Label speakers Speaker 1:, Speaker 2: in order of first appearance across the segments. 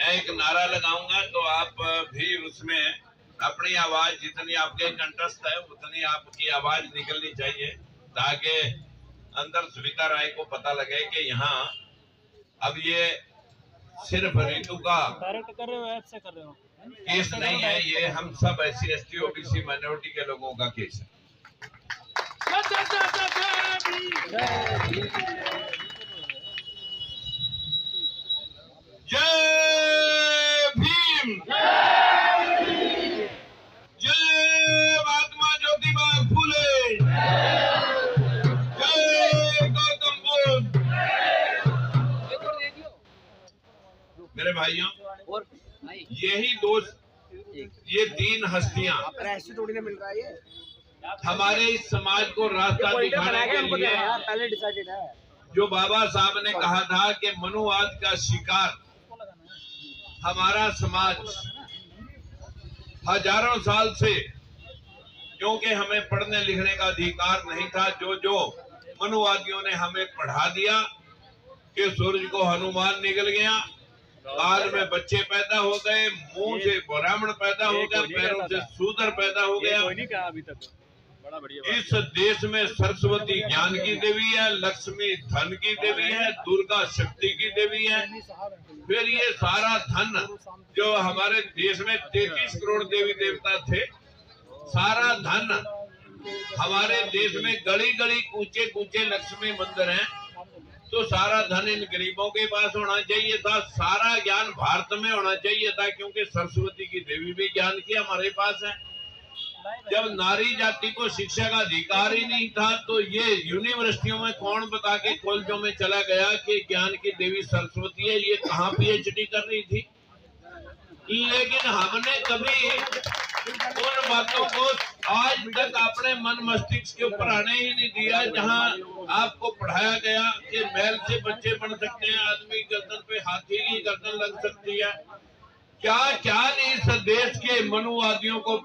Speaker 1: मैं एक नारा लगाऊंगा तो आप भी उसमें अपनी आवाज जितनी आपके कंठस्थ है उतनी आपकी आवाज निकलनी चाहिए, ताकि अंदर सुनीता राय को पता लगे कि यहाँ अब ये सिर्फ ऋतु का केस नहीं है, ये हम सब SC ST OBC माइनॉरिटी के लोगों का केस है। जय भीम, जय महात्मा ज्योतिबा फूले, जय गौतम बुद्ध। मेरे भाइयों, यही दोस्त, ये 3 हस्तियां
Speaker 2: मिल रहा है,
Speaker 1: हमारे इस समाज को रास्ता दिखाने के लिए
Speaker 2: पहले डिसाइडेड है।
Speaker 1: जो बाबा साहब ने कहा था कि मनुवाद का शिकार हमारा समाज हजारों साल से, क्योंकि हमें पढ़ने लिखने का अधिकार नहीं था, जो मनुवादियों ने हमें पढ़ा दिया कि सूरज को हनुमान निकल गया, काल में बच्चे पैदा हो गए, मुंह से ब्राह्मण पैदा हो गया, पैरों से शूद्र पैदा हो गया।
Speaker 3: अभी तक बड़ा बढ़िया।
Speaker 1: इस देश में सरस्वती ज्ञान की देवी है, लक्ष्मी धन की देवी है, दुर्गा शक्ति की देवी है। फिर ये सारा धन जो हमारे देश में 33 करोड़ देवी देवता थे, सारा धन हमारे देश में गली गली कूचे कूचे लक्ष्मी मंदिर हैं, तो सारा धन इन गरीबों के पास होना चाहिए था, सारा ज्ञान भारत में होना चाहिए था, क्योंकि सरस्वती की देवी भी ज्ञान की हमारे पास है। जब नारी जाति को शिक्षा का अधिकार ही नहीं था, तो ये यूनिवर्सिटियों में कौन बता के कॉलेजों में चला गया कि ज्ञान की देवी सरस्वती है? ये कहाँ PhD कर रही थी? लेकिन हमने कभी उन बातों को आज तक अपने मन मस्तिष्क के ऊपर आने ही नहीं दिया, जहां आपको पढ़ाया गया कि बैल से बच्चे बन सकते हैं, आदमी गर्दन पे हाथी की गर्दन लग सकती है। क्या क्या नहीं इस देश के मनुवादियों को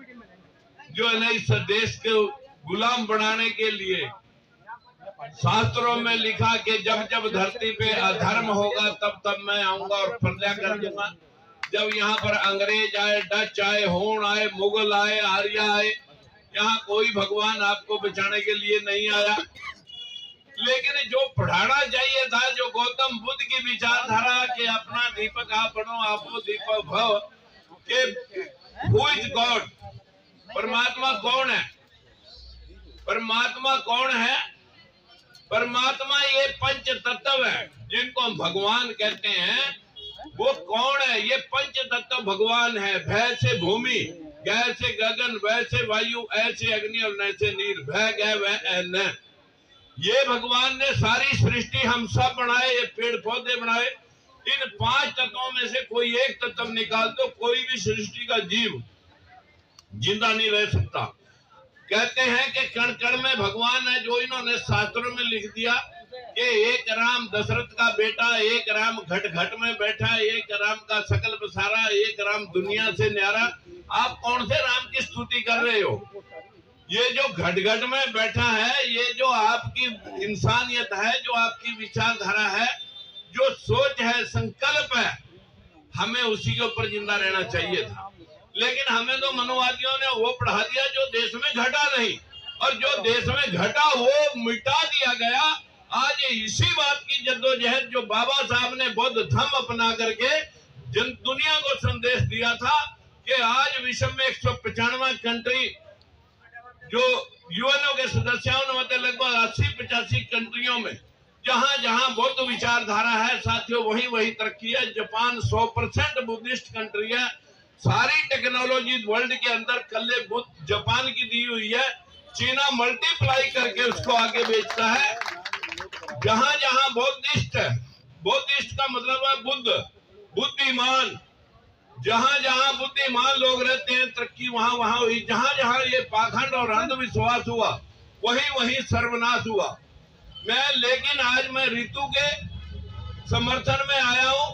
Speaker 1: जो है ना इस देश को गुलाम बनाने के लिए शास्त्रों में लिखा कि जब जब धरती पे अधर्म होगा तब तब मैं आऊंगा और प्रजा कर दूंगा। जब यहाँ पर अंग्रेज आए, डच आए, होन आए, मुगल आए, आर्य आए, यहाँ कोई भगवान आपको बचाने के लिए नहीं आया। लेकिन जो पढ़ाना चाहिए था, जो गौतम बुद्ध की विचारधारा के अपना दीपक आप बनो आपो दीपक भव, के हु इज गॉड, परमात्मा कौन है? परमात्मा कौन है? परमात्मा ये पंच तत्व है जिनको हम भगवान कहते हैं। वो कौन है? ये पंच तत्व भगवान है। भय से भूमि, गय से गगन, वै से वायु, ऐसे अग्नि और न से नीर, भय गय वह न। ये भगवान ने सारी सृष्टि हम सब बनाए, ये पेड़ पौधे बनाए। इन 5 तत्वों में से कोई एक तत्व निकाल दो, कोई भी सृष्टि का जीव जिंदा नहीं रह सकता। कहते हैं कि कण कण में भगवान है, जो इन्होंने शास्त्रों में लिख दिया कि एक राम दशरथ का बेटा, एक राम घट घट में बैठा, एक राम का सकल बसारा, एक राम दुनिया से न्यारा। आप कौन से राम की स्तुति कर रहे हो? ये जो घट घट में बैठा है, ये जो आपकी इंसानियत है, जो आपकी विचारधारा है, जो सोच है, संकल्प है, हमें उसी के ऊपर जिंदा रहना चाहिए था। लेकिन हमें तो मनुवादियों ने वो पढ़ा दिया जो देश में घटा नहीं, और जो देश में घटा वो मिटा दिया गया। आज इसी बात की जद्दोजहद जो बाबा साहब ने बौद्ध धर्म अपना करके दुनिया को संदेश दिया था कि आज विश्व में 195 कंट्री जो यूएनओ के सदस्यों ने लगभग 80-85 कंट्रियों में जहां जहां बौद्ध विचारधारा है साथियों, वही वही तरक्की है। जापान 100% बुद्धिस्ट कंट्री है। सारी टेक्नोलॉजी वर्ल्ड के अंदर कल्ले बुद्ध जापान की दी हुई है। चीना मल्टीप्लाई करके उसको आगे बेचता है। जहां जहां बौद्धिस्ट है, बौद्धिस्ट का मतलब है बुद्ध, बुद्धिमान। जहां जहां बुद्धिमान लोग रहते हैं तरक्की वहां वहां हुई। जहां जहां ये पाखंड और अंधविश्वास हुआ वही वही सर्वनाश हुआ। लेकिन आज मैं ऋतु के समर्थन में आया हूं,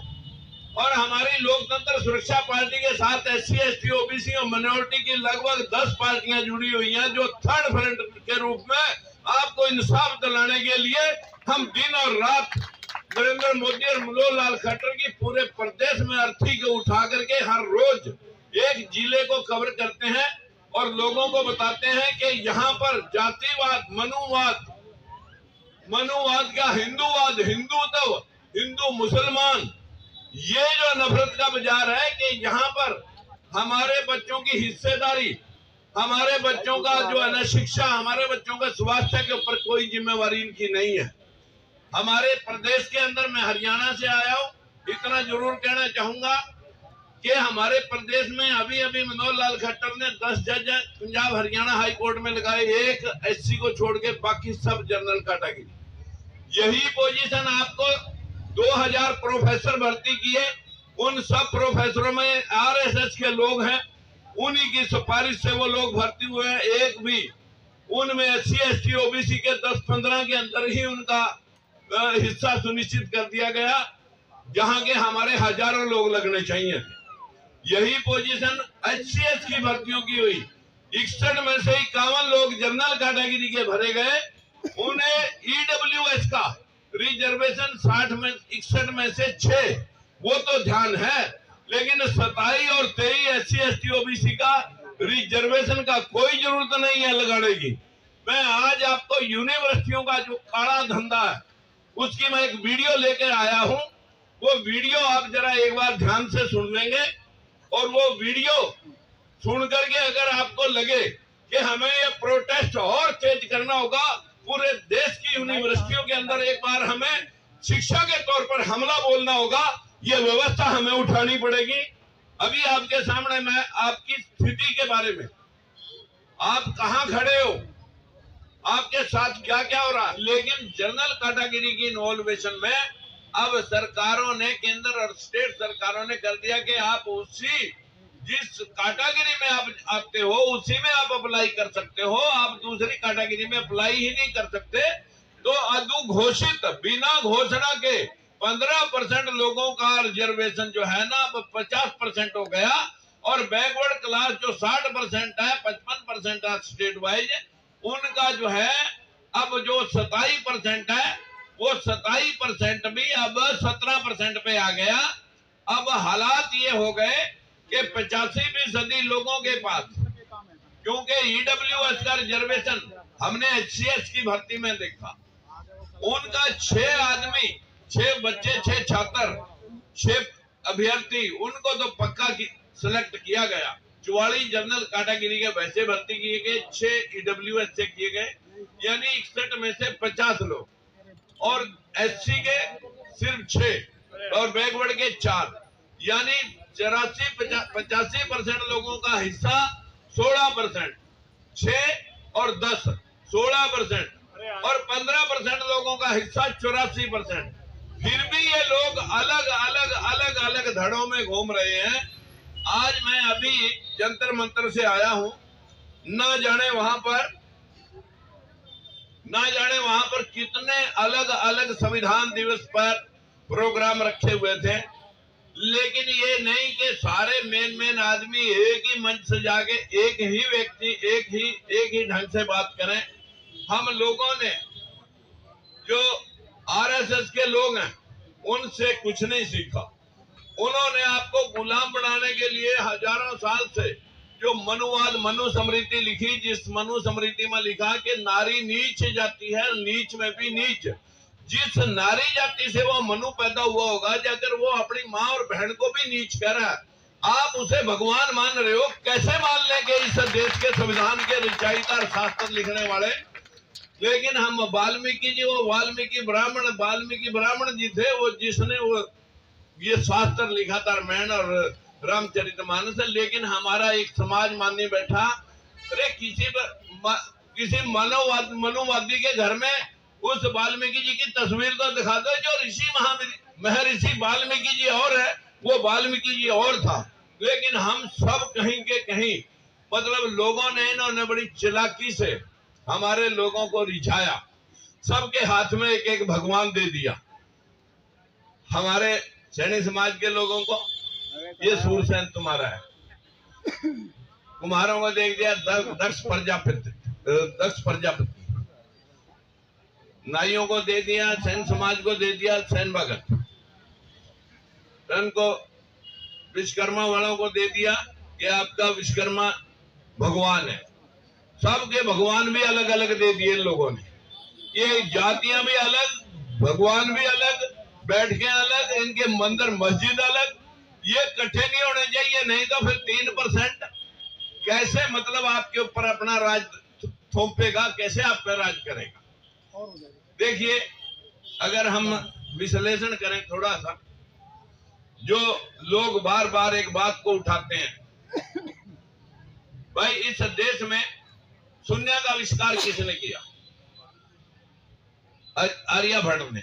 Speaker 1: और हमारी लोकतंत्र सुरक्षा पार्टी के साथ SC ST OBC और माइनॉरिटी की लगभग 10 पार्टियां जुड़ी हुई हैं, जो थर्ड फ्रंट के रूप में आपको इंसाफ दिलाने के लिए हम दिन और रात नरेंद्र मोदी और मनोहर लाल खट्टर की पूरे प्रदेश में अर्थी को उठा करके हर रोज एक जिले को कवर करते हैं और लोगों को बताते हैं कि यहाँ पर जातिवाद, मनुवाद का हिंदूवाद, हिंदुत्व, हिंदू मुसलमान, ये जो नफरत का बाजार है कि यहाँ पर हमारे बच्चों की हिस्सेदारी, हमारे बच्चों का जो है ना शिक्षा, हमारे बच्चों का स्वास्थ्य के ऊपर कोई जिम्मेवारी इनकी नहीं है। हमारे प्रदेश के अंदर, मैं हरियाणा से आया हूँ, इतना जरूर कहना चाहूंगा कि हमारे प्रदेश में अभी अभी मनोहर लाल खट्टर ने 10 जज पंजाब हरियाणा हाई कोर्ट में लगाए, एक एससी को छोड़ के बाकी सब जनरल कैटेगरी। यही पोजीशन आपको 2000 प्रोफेसर भर्ती किए, उन सब प्रोफेसरों में आरएसएस के लोग हैं, उन्हीं की सिफारिश से वो लोग भर्ती हुए हैं। एक भी उनमें SC ST OBC के 10-15 के अंदर ही उनका हिस्सा सुनिश्चित कर दिया गया, जहां के हमारे हजारों लोग लगने चाहिए। यही पोजीशन HCS की भर्तियों की हुई, 61 में से 51 लोग जनरल कैटेगरी के भरे गए, उन्हें EWS का रिजर्वेशन 61 में से 6, वो तो ध्यान है, लेकिन 27 और 23 SC ST OBC का रिजर्वेशन का कोई जरूरत नहीं है लगाने की। मैं आज आपको यूनिवर्सिटियों का जो काला धंधा है उसकी मैं एक वीडियो लेकर आया हूं, वो वीडियो आप जरा एक बार ध्यान से सुन लेंगे और वो वीडियो सुन करके अगर आपको लगे कि हमें ये प्रोटेस्ट और तेज करना होगा, पूरे देश की यूनिवर्सिटियों के अंदर एक बार हमें शिक्षा के तौर पर हमला बोलना होगा, ये व्यवस्था हमें उठानी पड़ेगी। अभी आपके सामने मैं आपकी स्थिति के बारे में, आप कहां खड़े हो, आपके साथ क्या क्या हो रहा है, लेकिन जनरल कैटेगरी की इनवॉल्वेशन में अब सरकारों ने, केंद्र और स्टेट सरकारों ने कर दिया कि आप उसी जिस कैटेगरी में आप आते हो उसी में आप अप्लाई कर सकते हो, आप दूसरी कैटेगरी में अप्लाई ही नहीं कर सकते। तो अधोघोषित, बिना घोषणा के 15% लोगों का रिजर्वेशन जो है ना अब 50% हो गया, और बैकवर्ड क्लास जो 60% है, 55% है स्टेट वाइज, उनका जो है अब जो 27% है वो 27% भी अब 17% पे आ गया। अब हालात ये हो गए कि 85% लोगों के पास, क्योंकि EWS का रिजर्वेशन हमने HCS की भर्ती में देखा, उनका 6 आदमी, 6 बच्चे, 6 छात्र, 6 अभ्यर्थी, उनको तो पक्का सिलेक्ट किया गया। 44 जनरल कैटेगरी के वैसे भर्ती किए गए, 6 EWS से किए गए, यानी 61 में से 50 लोग, और SC के सिर्फ 6 और बैकवर्ड के 4, यानी 85% लोगों का हिस्सा 16%, 6 और 10 16%, और 15% लोगों का हिस्सा 84%। फिर भी ये लोग अलग अलग धड़ों में घूम रहे हैं। आज मैं अभी जंतर मंतर से आया हूं, ना जाने वहां पर कितने अलग अलग संविधान दिवस पर प्रोग्राम रखे हुए थे, लेकिन ये नहीं कि सारे मेन आदमी एक ही मंच से जाके एक ही व्यक्ति एक ही ढंग से बात करें। हम लोगों ने, जो RSS के लोग हैं, उनसे कुछ नहीं सीखा। उन्होंने आपको गुलाम बनाने के लिए हजारों साल से जो मनुवाद, मनुस्मृति लिखी, जिस मनुस्मृति में लिखा कि नारी नीच जाती है, नीच में भी नीच, जिस नारी जाति से वो मनु पैदा हुआ होगा, अगर वो अपनी माँ और बहन को भी नीच कह रहा है, आप उसे भगवान मान रहे हो, कैसे मान लेंगे इस देश के संविधान के रचयिता, शास्त्र लिखने वाले। लेकिन हम वाल्मीकि जी, वो वाल्मीकि ब्राह्मण जी थे, वो जिसने वो ये शास्त्र लिखा था, रामायण और रामचरितमानस। लेकिन हमारा एक समाज मानने बैठा, अरे किसी मनुवादी के घर में उस वाल्मीकि जी की तस्वीर तो दिखा दो, जो ऋषि महर्षि वाल्मीकि जी और है, वो वाल्मीकि जी और था। लेकिन हम सब कहीं के कहीं, मतलब लोगों ने, इन्होंने बड़ी चालाकी से हमारे लोगों को रिझाया, सबके हाथ में एक एक भगवान दे दिया। हमारे सैनिक समाज के लोगों को ये सूरसेन तुम्हारा है, कुम्हारों को देख दिया दक्ष प्रजापति, नाइयों को दे दिया, सेन समाज को दे दिया सेन भगत, सेन को विश्वकर्मा वालों को दे दिया कि आपका विश्वकर्मा भगवान है। सबके भगवान भी अलग अलग दे दिए इन लोगों ने। ये जातियां भी अलग, भगवान भी अलग, बैठके अलग, इनके मंदिर मस्जिद अलग। ये इकट्ठे नहीं होने चाहिए, नहीं तो फिर 3% कैसे मतलब आपके ऊपर अपना राज थोपेगा, कैसे आप पे राज करेगा। देखिए, अगर हम विश्लेषण करें थोड़ा सा, जो लोग बार बार एक बात को उठाते हैं, भाई इस देश में शून्य का आविष्कार किसने किया? आर्यभट्ट ने।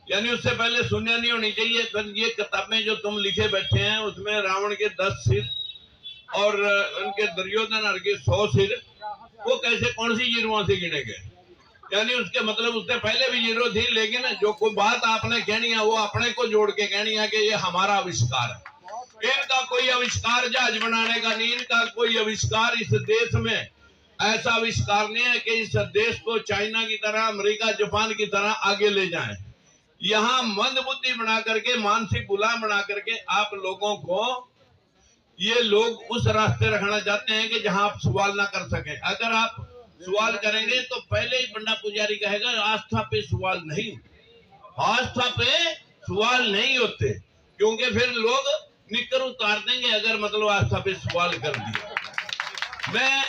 Speaker 1: यानी उससे पहले शून्य नहीं होनी चाहिए। फिर ये किताबें जो तुम लिखे बैठे हैं उसमें रावण के 10 सिर और उनके दुर्योधन के 100 सिर, वो कैसे कौन सी जीरों से गिने गए? यानी उसके मतलब उससे पहले भी जीरो थी, लेकिन जो कोई बात आपने कहनी है वो अपने को जोड़ के कहनी है कि ये हमारा आविष्कार है। इनका कोई आविष्कार जहाज बनाने का नहीं, इनका कोई आविष्कार इस देश में ऐसा आविष्कार नहीं है कि इस देश को चाइना की तरह, अमेरिका, जापान की तरह आगे ले जाएं। यहाँ मंद बुद्धि बना करके, मानसिक गुलाम बना करके आप लोगों को ये लोग उस रास्ते रखना चाहते हैं कि जहां आप सवाल ना कर सकें। अगर आप सवाल करेंगे तो पहले ही पंडा पुजारी कहेगा आस्था पे सवाल नहीं, आस्था पे सवाल नहीं होते, क्योंकि फिर लोग निकर उतार देंगे अगर मतलब आस्था पे सवाल कर दिया। मैं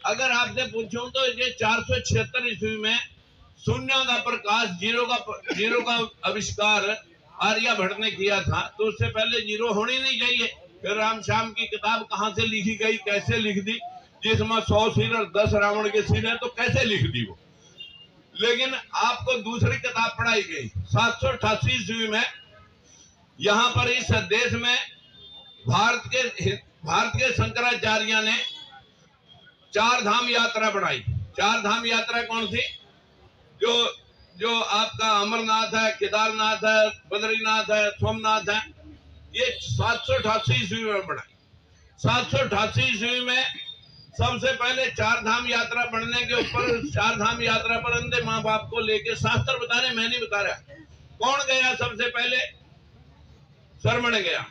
Speaker 1: अगर आपसे पूछूं तो ये 476 ईस्वी में शून्य का प्रकाश, जीरो का आविष्कार आर्यभट्ट ने किया था, तो उससे पहले जीरो होनी नहीं चाहिए। फिर राम श्याम की किताब कहां से लिखी गई, कैसे लिख दी, जिसमें 100 सिर और 10 रावण के सिर है, तो कैसे लिख दी वो। लेकिन आपको दूसरी किताब पढ़ाई गई 788 ईस्वी में, यहाँ पर इस देश में भारत के शंकराचार्य ने 4 धाम यात्रा बढ़ाई। 4 धाम यात्रा कौन सी? जो आपका अमरनाथ है, केदारनाथ है, बद्रीनाथ है, सोमनाथ है, ये 788 ईस्वी में बढ़ाई। 788 ईस्वी में सबसे पहले 4 धाम यात्रा बढ़ने के ऊपर 4 धाम यात्रा पर अंधे माँ बाप को लेके शास्त्र बता रहे, मैं नहीं बता रहा। कौन गया सबसे पहले? श्रवण गया।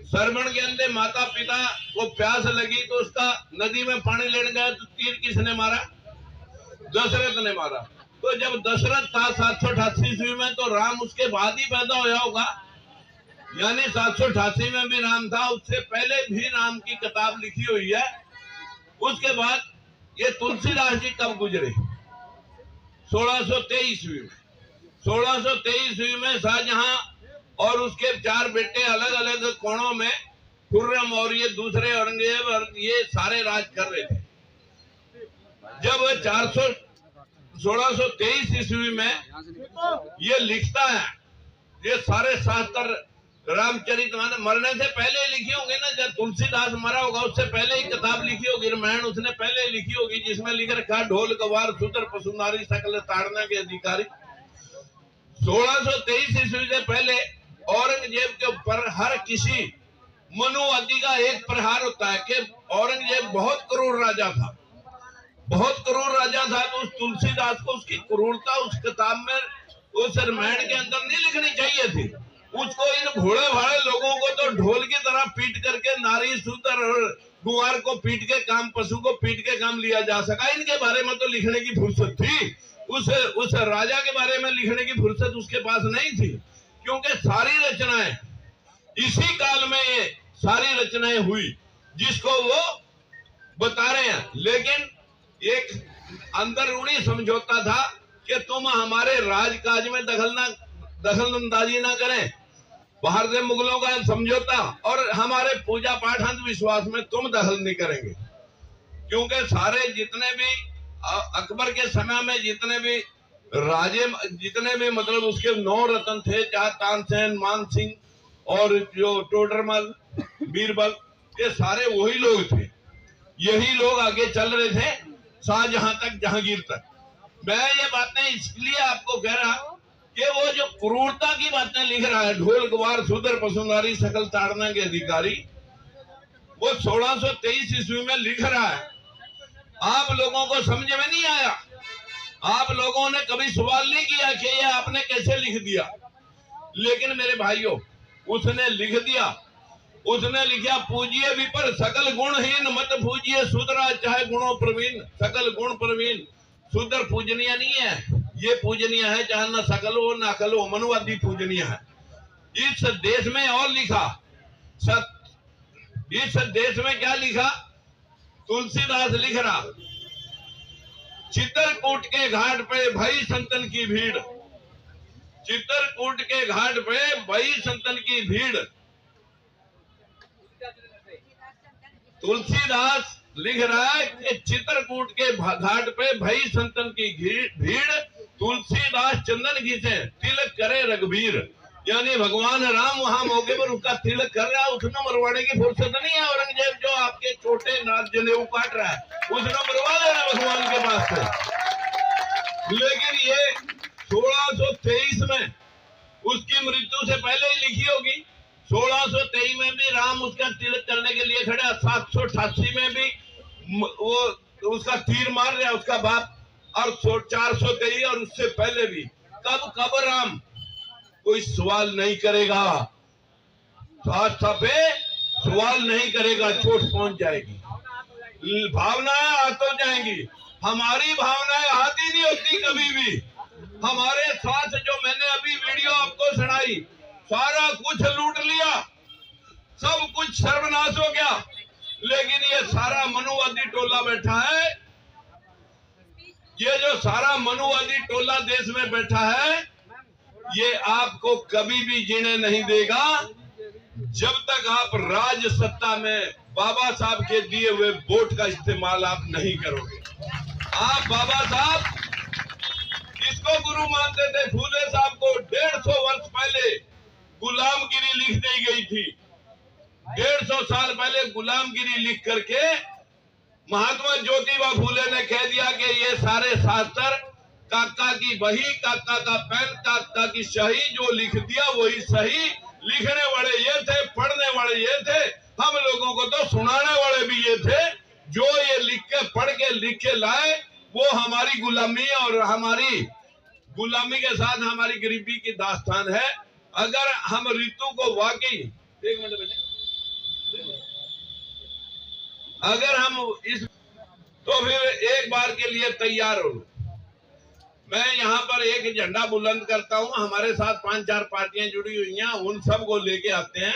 Speaker 1: श्रवण के अंदर माता पिता को प्यास लगी तो उसका नदी में पानी लेने गया, तो तीर किसने मारा? दशरथ ने मारा। तो जब दशरथ था 788 ईस्वी में, तो राम उसके बाद ही पैदा होया होगा। यानी 788 में भी राम था, उससे पहले भी राम की किताब लिखी हुई है। उसके बाद ये तुलसीदास जी कब गुजरे? 1623 ईस्वी में। 1623 ईस्वी में शाहजहां और उसके 4 बेटे अलग अलग कोणों में, खुर्रम और ये दूसरे औरंगजेब और ये सारे राज कर रहे थे। जब 1623 ईस्वी में ये लिखता है, ये सारे शास्त्र रामचरितमानस मरने से पहले लिखी होंगे ना। जब तुलसीदास मरा होगा उससे पहले ही किताब लिखी होगी, रामायण उसने पहले लिखी होगी, जिसमें लिख रखा ढोल गवार शूद्र पशुनारी सकल ताड़ना के अधिकारी। 1623 ईस्वी से पहले औरंगजेब के ऊपर हर किसी मनुवादी का एक प्रहार होता है कि औरंगजेब बहुत क्रूर राजा था, बहुत क्रूर राजा था। तो उस तुलसीदास को उसकी क्रूरता उस किताब में, उस रामायण के अंदर नहीं लिखनी चाहिए थी। उसको इन भोले भाले लोगों को तो ढोल की तरह पीट करके, नारी शूद्र और गुआर को पीट के काम, पशु को पीट के काम लिया जा सका। इनके बारे में तो लिखने की फुर्सत थी, उस राजा के बारे में लिखने की फुर्सत उसके पास नहीं थी, क्योंकि सारी रचनाएं इसी काल में, ये सारी रचनाएं हुई जिसको वो बता रहे हैं। लेकिन एक अंदरूनी समझौता था कि तुम हमारे राजकाज में दखलंदाजी ना करें, बाहर से मुगलों का समझौता, और हमारे पूजा पाठ अंधविश्वास में तुम दखल नहीं करेंगे। क्योंकि सारे जितने भी अकबर के समय में जितने भी राजे, जितने भी मतलब उसके 9 रत्न थे, चाहे तानसेन, मान सिंह और जो टोडरमल, बीरबल, ये सारे वही लोग थे। यही लोग आगे चल रहे थे शाहजहां तक, जहांगीर तक। मैं ये बातें इसलिए आपको कह रहा कि वो जो क्रूरता की बातें लिख रहा है, ढोल गवार शूद्र पशुनारी सकल ताड़ना के अधिकारी, वो 1623 ईस्वी में लिख रहा है। आप लोगों को समझ में नहीं आया। आप लोगों ने कभी सवाल नहीं किया कि ये आपने कैसे लिख दिया। लेकिन मेरे भाइयों, उसने लिख दिया। उसने लिखा, पूजिए विपर सकल गुणहीन, मत पूजिए सुधरा चाहे गुणों प्रवीण। सकल गुण प्रवीण, सुधर पूजनीय नहीं है, ये पूजनीय है चाहे न सकल हो न अकल हो, मनुवादी पूजनीय है। इस देश में और लिखा, इस देश में क्या लिखा, तुलसीदास लिख रहा, चित्रकूट के घाट पे भई संतन की भीड़। चित्रकूट के घाट पे भई संतन की भीड़। तुलसीदास लिख रहा है कि चित्रकूट के घाट पे भई संतन की भीड़, तुलसीदास चंदन घिसे तिलक करे रघुवीर। यानी भगवान राम वहां मौके पर उसका तिलक कर रहा है। उसने मरवाने की फुर्सत नहीं है। औरंगजेब जो आपके छोटे नाथ जनेऊ काट रहा है, उसने मरवा देना भगवान के पास से। लेकिन ये 1623 में उसकी मृत्यु से पहले ही लिखी होगी। 1623 में भी राम उसका तिलक करने के लिए खड़े। 788 में भी वो उसका तीर मार रहा है उसका बाप, और 423 और उससे पहले भी। कब राम, कोई सवाल नहीं करेगा, आस्था पे सवाल नहीं करेगा, चोट पहुंच जाएगी। भावनाएं हाथों जाएंगी। हमारी भावनाएं हाथ ही नहीं होती कभी भी। हमारे साथ जो मैंने अभी वीडियो आपको सुनाई, सारा कुछ लूट लिया, सब कुछ सर्वनाश हो गया। लेकिन ये सारा मनुवादी टोला बैठा है, ये जो सारा मनुवादी टोला देश में बैठा है, ये आपको कभी भी जीने नहीं देगा जब तक आप राज सत्ता में बाबा साहब के दिए हुए वोट का इस्तेमाल आप नहीं करोगे। आप बाबा साहब किसको गुरु मानते थे? फूले साहब को 150 वर्ष पहले गुलामगिरी लिख दी गई थी। 150 साल पहले गुलामगिरी लिख करके महात्मा ज्योतिबा फूले ने कह दिया कि ये सारे शास्त्र काका की बही, काका का पेन, काका की सही, जो लिख दिया वही सही। लिखने वाले ये थे, पढ़ने वाले ये थे, हम लोगों को तो सुनाने वाले भी ये थे। जो ये लिख के पढ़ के लिख के लाए वो हमारी गुलामी और हमारी गुलामी के साथ हमारी गरीबी की दास्तान है। अगर हम ऋतु को वाकई, एक मिनट बेटे, अगर हम इस, तो फिर एक बार के लिए तैयार हो। मैं यहाँ पर एक झंडा बुलंद करता हूँ। हमारे साथ 5-4 पार्टियां जुड़ी हुई हैं, उन सब को लेके आते हैं।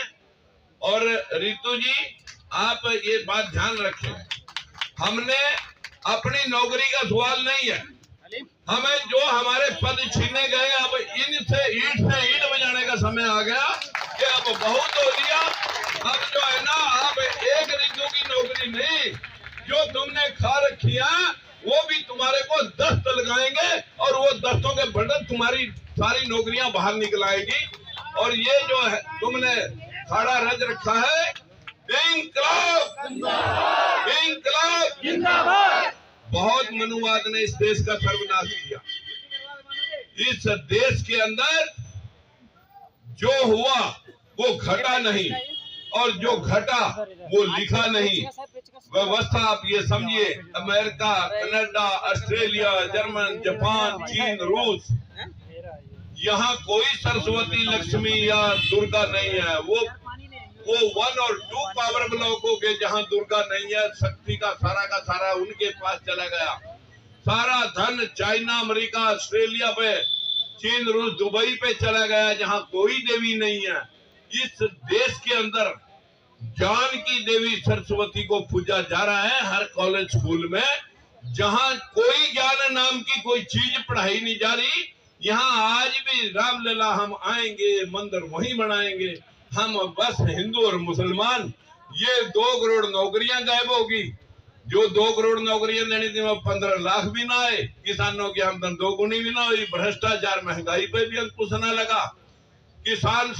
Speaker 1: और रितु जी, आप ये बात ध्यान रखें, हमने अपनी नौकरी का सवाल नहीं है। हमें जो हमारे पद छीने गए, अब इनसे ईंट से ईंट बजाने का समय आ गया कि अब बहुत हो लिया। अब जो है ना, अब एक रितु की नौकरी नहीं, जो तुमने खा रखी है वो भी तुम्हारे को दस्त लगाएंगे, और वो दस्तों के बंडल तुम्हारी सारी नौकरियां बाहर निकलाएगी। और ये जो है तुमने खाड़ा रच रखा है, इंकलाब जिंदाबाद। बहुत मनुवाद ने इस देश का सर्वनाश किया। इस देश के अंदर जो हुआ वो घटा नहीं, और जो घटा वो लिखा नहीं। व्यवस्था आप ये समझिए, America, Canada, Australia, German, Japan, चीन, रूस, यहाँ कोई सरस्वती, लक्ष्मी या दुर्गा नहीं है। वो 1 और 2 पावर ब्लॉक हो गए जहाँ दुर्गा नहीं है। शक्ति का सारा उनके पास चला गया। सारा धन चाइना, अमेरिका, ऑस्ट्रेलिया पे, चीन, रूस, दुबई पे चला गया, जहाँ कोई देवी नहीं है। इस देश के अंदर ज्ञान की देवी सरस्वती को पूजा जा रहा है हर कॉलेज स्कूल में। जहाँ कोई ज्ञान नाम की कोई चीज पढ़ाई नहीं जा रही, यहाँ आज भी रामलला हम आएंगे, मंदिर वहीं बनाएंगे। हम बस हिंदू और मुसलमान, ये 2 करोड़ नौकरियां गायब होगी। जो 2 करोड़ नौकरियां देनी थी, 15 लाख भी ना आए। किसानों की आमदन 2 गुनी भी ना हुई। भ्रष्टाचार, महंगाई पे भी अंकुश न लगा। किसान